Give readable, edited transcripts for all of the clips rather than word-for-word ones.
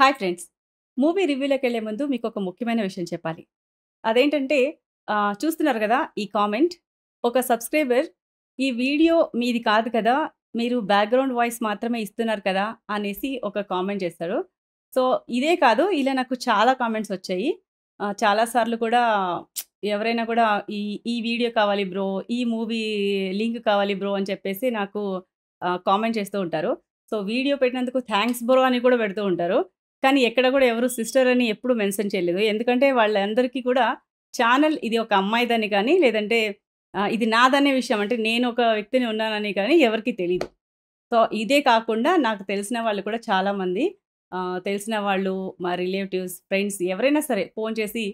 Hi friends. Movie రివ్యూలోకెళ్ళే ముందు మీకొక ముఖ్యమైన విషయం చెప్పాలి. అదేంటంటే చూస్తున్నారు గదా! ఈ కామెంట్. ఒక సబ్‌స్క్రైబర్ "ఈ వీడియో మీది కాదు కదా! మీరు బ్యాక్‌గ్రౌండ్ వాయిస్ మాత్రమే ఇస్తున్నారు కదా!" అనేసి ఒక కామెంట్ చేశాడు. సో, ఇదే కాదు ఇలా నాకు చాలా కామెంట్స్ వచ్చాయి. చాలా సార్లు కూడా ఎవరైనా కూడా ఈ "ఈ వీడియో కావాలి బ్రో, ఈ మూవీ లింక్ కావాలి బ్రో" అని చెప్పేసి నాకు కామెంట్ చేస్తూ ఉంటారు. సో, వీడియో పెట్టినందుకు థాంక్స్ బ్రో అని కూడా పెడుతూ ఉంటారు. కానీ ఎక్కడ కూడా ఎవరు సిస్టర్ అని ఎప్పుడు మెన్షన్ చేయలేదు. ఎందుకంటే వాళ్ళందరికీ కూడా ఛానెల్ ఇది ఒక అమ్మాయిదని కానీ, లేదంటే ఇది నాదనే విషయం అంటే నేను ఒక వ్యక్తిని ఉన్నానని కానీ ఎవరికీ తెలీదు. సో, ఇదే కాకుండా నాకు తెలిసిన వాళ్ళు కూడా చాలామంది తెలిసిన వాళ్ళు, మా రిలేటివ్స్, ఫ్రెండ్స్ ఎవరైనా సరే ఫోను చేసి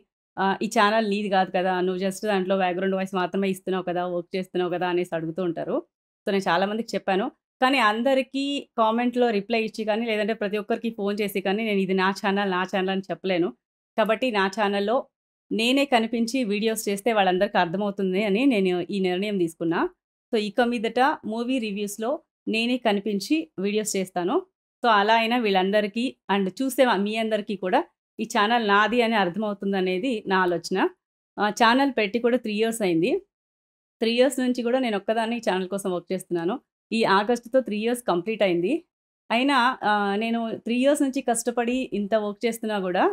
"ఈ ఛానెల్ నీది కాదు కదా! నువ్వు జస్ట్ దాంట్లో బ్యాక్‌గ్రౌండ్ వాయిస్ మాత్రమే ఇస్తున్నావు కదా! వర్క్ చేస్తున్నావు కదా!" అనేసి అడుగుతూ ఉంటారు. సో, నేను చాలా మందికి చెప్పాను. కానీ అందరికీ కామెంట్‌లో రిప్లై ఇచ్చి కానీ, లేదంటే ప్రతి ఒక్కరికి ఫోను చేసి కానీ, నేను ఇది నా ఛానల్ అని చెప్పలేను. కాబట్టి నా ఛానల్‌లో నేనే కనిపించి వీడియోస్ చేస్తే వాళ్ళందరికీ అర్థమవుతుంది అని నేను ఈ నిర్ణయం తీసుకున్నా. సో, ఇక మీదట మూవీ రివ్యూస్‌లో నేనే కనిపించి వీడియోస్ చేస్తాను. సో, అలా అయినా వీళ్ళందరికీ అండ్ చూసే మీ అందరికీ కూడా ఈ ఛానల్ నాది అని అర్థమవుతుందనేది నా ఆలోచన. ఛానల్ పెట్టి కూడా 3 ఇయర్స్ అయింది. 3 ఇయర్స్ నుంచి కూడా నేనొక్కదాన్నే ఈ ఛానల్ కోసం వర్క్ చేస్తున్నాను. ఈ ఆగస్ట్‌తో 3 ఇయర్స్ కంప్లీట్ అయింది. అయినా నేను 3 ఇయర్స్ నుంచి కష్టపడి ఇంత వర్క్ చేస్తున్నా గూడా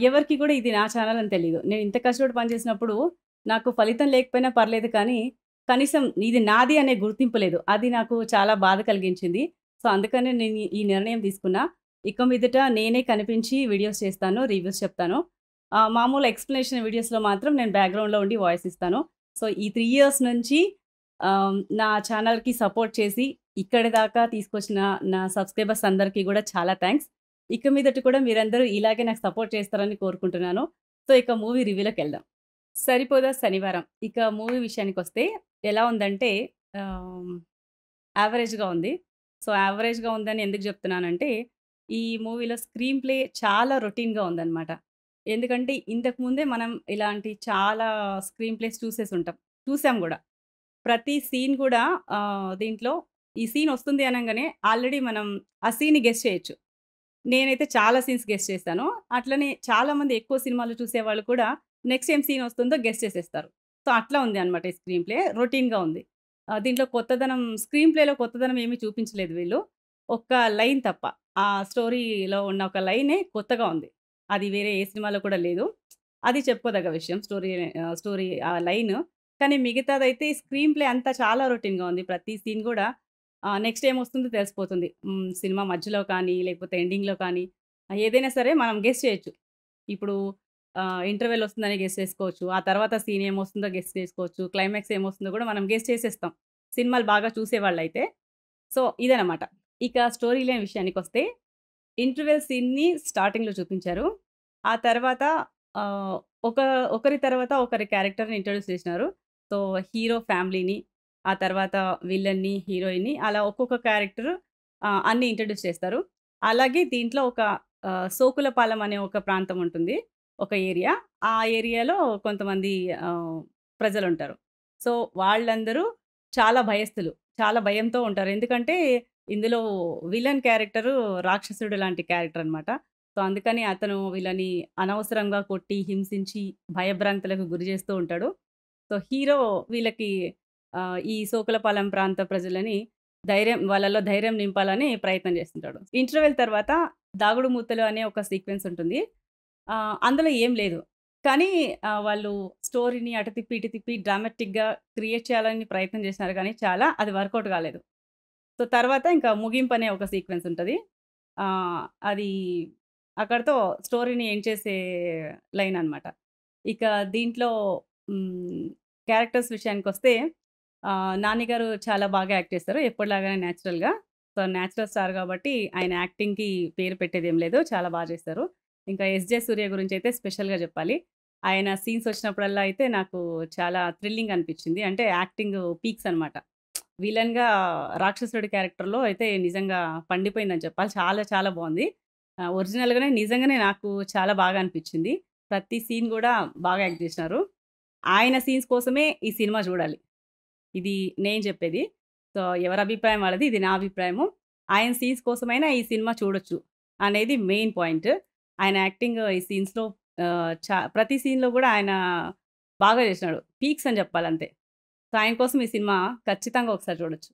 ఎవరికీ కూడా ఇది నా ఛానల్ అని తెలీదు. నేను ఇంత కష్టపడి పనిచేసినప్పుడు నాకు ఫలితం లేకపోయినా పర్లేదు కానీ, కనీసం ఇది నాది అనే గుర్తింపు లేదు. అది నాకు చాలా బాధ కలిగించింది. సో, అందుకనే నేను ఈ నిర్ణయం తీసుకున్నా. ఇక మీదట నేనే కనిపించి వీడియోస్ చేస్తాను, రివ్యూస్ చెప్తాను. మామూలు ఎక్స్‌ప్లనేషన్ వీడియోస్‌లో మాత్రం నేను బ్యాక్‌గ్రౌండ్‌లో ఉండి వాయిస్ ఇస్తాను. సో, ఈ 3 ఇయర్స్ నుంచి నా ఛానల్‌కి సపోర్ట్ చేసి ఇక్కడి దాకా తీసుకొచ్చిన నా సబ్‌స్క్రైబర్స్ అందరికీ గూడా చాలా థాంక్స్. ఇక మీదట కూడా మీరందరూ ఇలాగే నాకు సపోర్ట్ చేస్తారని కోరుకుంటున్నాను. సో, ఇక మూవీ రివ్యూలోకెళ్దాం. 'సరిపోదా శనివారం' ఇక మూవీ విషయానికొస్తే ఎలా ఉందంటే ఆహ్, యావరేజ్‌గా ఉంది. సో, యావరేజ్‌గా ఉందని ఎందుకు జెప్తున్నానంటే, ఈ మూవీలో స్క్రీన్ ప్లే చాలా రొటీన్‌గా ఉందనమాట. ఎందుకంటే ఇంతకు ముందే మనం ఇలాంటి చాలా స్క్రీన్ ప్లేస్ చూసేసుంటాం. చూసాం గూడా. ప్రతి సీన్ కూడా దీంట్లో ఈ సీన్ వస్తుంది అనంగానే ఆల్రెడీ మనం ఆ సీన్‌ని గెస్ చేయొచ్చు. నేనైతే చాలా సీన్స్ గెస్ చేశాను. అట్లనే చాలామంది ఎక్కువ సినిమాలు చూసేవాళ్ళు కూడా నెక్స్ట్ ఏం సీన్ వస్తుందో గెస్ చేసేస్తారు. సో, అట్లా ఉంది అనమాట ఈ స్క్రీన్ ప్లే. రొటీన్‌గా ఉంది. దీంట్లో కొత్తదనం స్క్రీన్ ప్లేలో కొత్తదనం ఏమి చూపించలేదు వీళ్ళు. ఒక్క లైన్ తప్ప. ఆ స్టోరీలో ఉన్న ఒక లైనే కొత్తగా ఉంది. అది వేరే ఏ సినిమాలో కూడా లేదు. అది చెప్పుకోదగ్గ విషయం. స్టోరీ ఆ లైను. కానీ మిగతాదైతే స్క్రీన్ ప్లే అంతా చాలా రొటీన్‌గా ఉంది. ప్రతి సీన్ గూడా నెక్స్ట్ ఏమొస్తుందో తెలిసిపోతుంది. సినిమా మధ్యలో కానీ, లేకపోతే ఎండింగ్‌లో కానీ ఏదైనా సరే మనం గెస్ చేయొచ్చు. ఇప్పుడు ఇంటర్వెల్ వస్తుందని గెస్ చేసుకోవచ్చు. ఆ తర్వాత సీన్ ఏమొస్తుందో గెస్ చేసుకోవచ్చు. క్లైమాక్స్ ఏమొస్తుందో గూడా మనం గెస్ చేసేస్తాం. సినిమాలు బాగా చూసేవాళ్ళైతే. సో, ఇదనమాట. ఇక స్టోరీ లైన్ విషయానికొస్తే ఇంటర్వెల్ సీన్‌ని స్టార్టింగ్‌లో చూపించారు. ఆ తర్వాత ఆహ్, ఒక ఒకరి తర్వాత ఒకరి క్యారెక్టర్‌ని ఇంట్రొడ్యూస్ చేసినారు. సో, హీరో ఫ్యామిలీని, ఆ తర్వాత విలన్ని, హీరోయిన్‌ని అలా ఒక్కొక్క క్యారెక్టర్ అన్నీ ఇంట్రొడ్యూస్ చేస్తారు. అలాగే దీంట్లో ఒక సోకులపాలెం అనే ఒక ప్రాంతం ఉంటుంది. ఒక ఏరియా. ఆ ఏరియాలో కొంతమంది ఆహ్, ప్రజలుంటారు. సో, వాళ్ళందరూ చాలా భయస్థులు. చాలా భయంతో ఉంటారు. ఎందుకంటే ఇందులో విలన్ క్యారెక్టరు రాక్షసుడు లాంటి క్యారెక్టర్ అనమాట. సో, అందుకని అతను వీళ్ళని అనవసరంగా కొట్టి, హింసించి, భయభ్రాంతులకు గురి చేస్తూ ఉంటాడు. సో, హీరో వీళ్ళకి ఈ సోకులపాలెం ప్రాంత ప్రజలని వాళ్ళలో ధైర్యం నింపాలని ప్రయత్నం చేస్తుంటాడు. ఇంటర్వెల్ తర్వాత దాగుడు మూతలు అనే ఒక సీక్వెన్స్ ఉంటుంది. అందులో ఏం లేదు. కానీ వాళ్ళు స్టోరీని అటు తిప్పి, ఇటు తిప్పి డ్రామాటిక్‌గా క్రియేట్ చేయాలని ప్రయత్నం చేసినారు గానీ అది వర్కౌట్ కాలేదు. సో, తర్వాత ఇంకా ముగింపనే ఒక సీక్వెన్స్ ఉంటది. అది అక్కడితో స్టోరీని ఎండ్ చేసే లైన్ అనమాట. ఇక దీంట్లో హ్మ్, క్యారెక్టర్స్ విషయానికొస్తే 'నాని' గారు చాలా బాగా యాక్ట్ చేస్తారు. ఎప్పటిలాగానే నేచురల్‌గా. సో, నేచురల్ స్టార్ కాబట్టి ఆయన యాక్టింగ్‌కి పేరు పెట్టేదేం లేదు. చాలా చేస్తారు. ఇంకా 'ఎస్‌జే సూర్య' గురించయితే స్పెషల్‌గా చెప్పాలి. ఆయన సీన్స్ వచ్చినప్పుడల్లా అయితే నాకు చాలా థ్రిల్లింగ్ అనిపిచ్చింది. అంటే యాక్టింగ్ పీక్స్ అనమాట. విలన్‌గా రాక్షసుడి క్యారెక్టర్‌లో అయితే నిజంగా పండిపోయిందని చెప్పాలి. చాలా చాలా బావుంది. ఒరిజినల్‌గానే నిజంగానే నాకు చాలా బాగా అనిపిచ్చింది. ప్రతి సీన్ గూడా బాగా యాక్ట్ జేసినారు. ఆయన సీన్స్ కోసమే ఈ సినిమా జూడాలి. ఇది నేను చెప్పేది. సో, ఎవరి అభిప్రాయం వాళ్ళది. ఇది నా అభిప్రాయము. ఆయన సీన్స్ కోసమైనా ఈ సినిమా చూడొచ్చు. అనేది మెయిన్ పాయింట్. ఆయన యాక్టింగ్ ఈ సీన్స్‌లో ప్రతి సీన్‌లో గూడా ఆయన బాగా చేసినాడు. పీక్స్ అని చెప్పాలంతే. సో, ఆయన కోసం ఈ సినిమా ఖచ్చితంగా ఒకసారి చూడొచ్చు.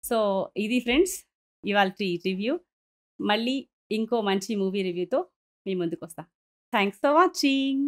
సో, ఇది ఫ్రెండ్స్ ఇవాల్టి రివ్యూ. మళ్ళీ ఇంకో మంచి మూవీ రివ్యూతో మీ ముందుకొస్తా. Thanks for watching.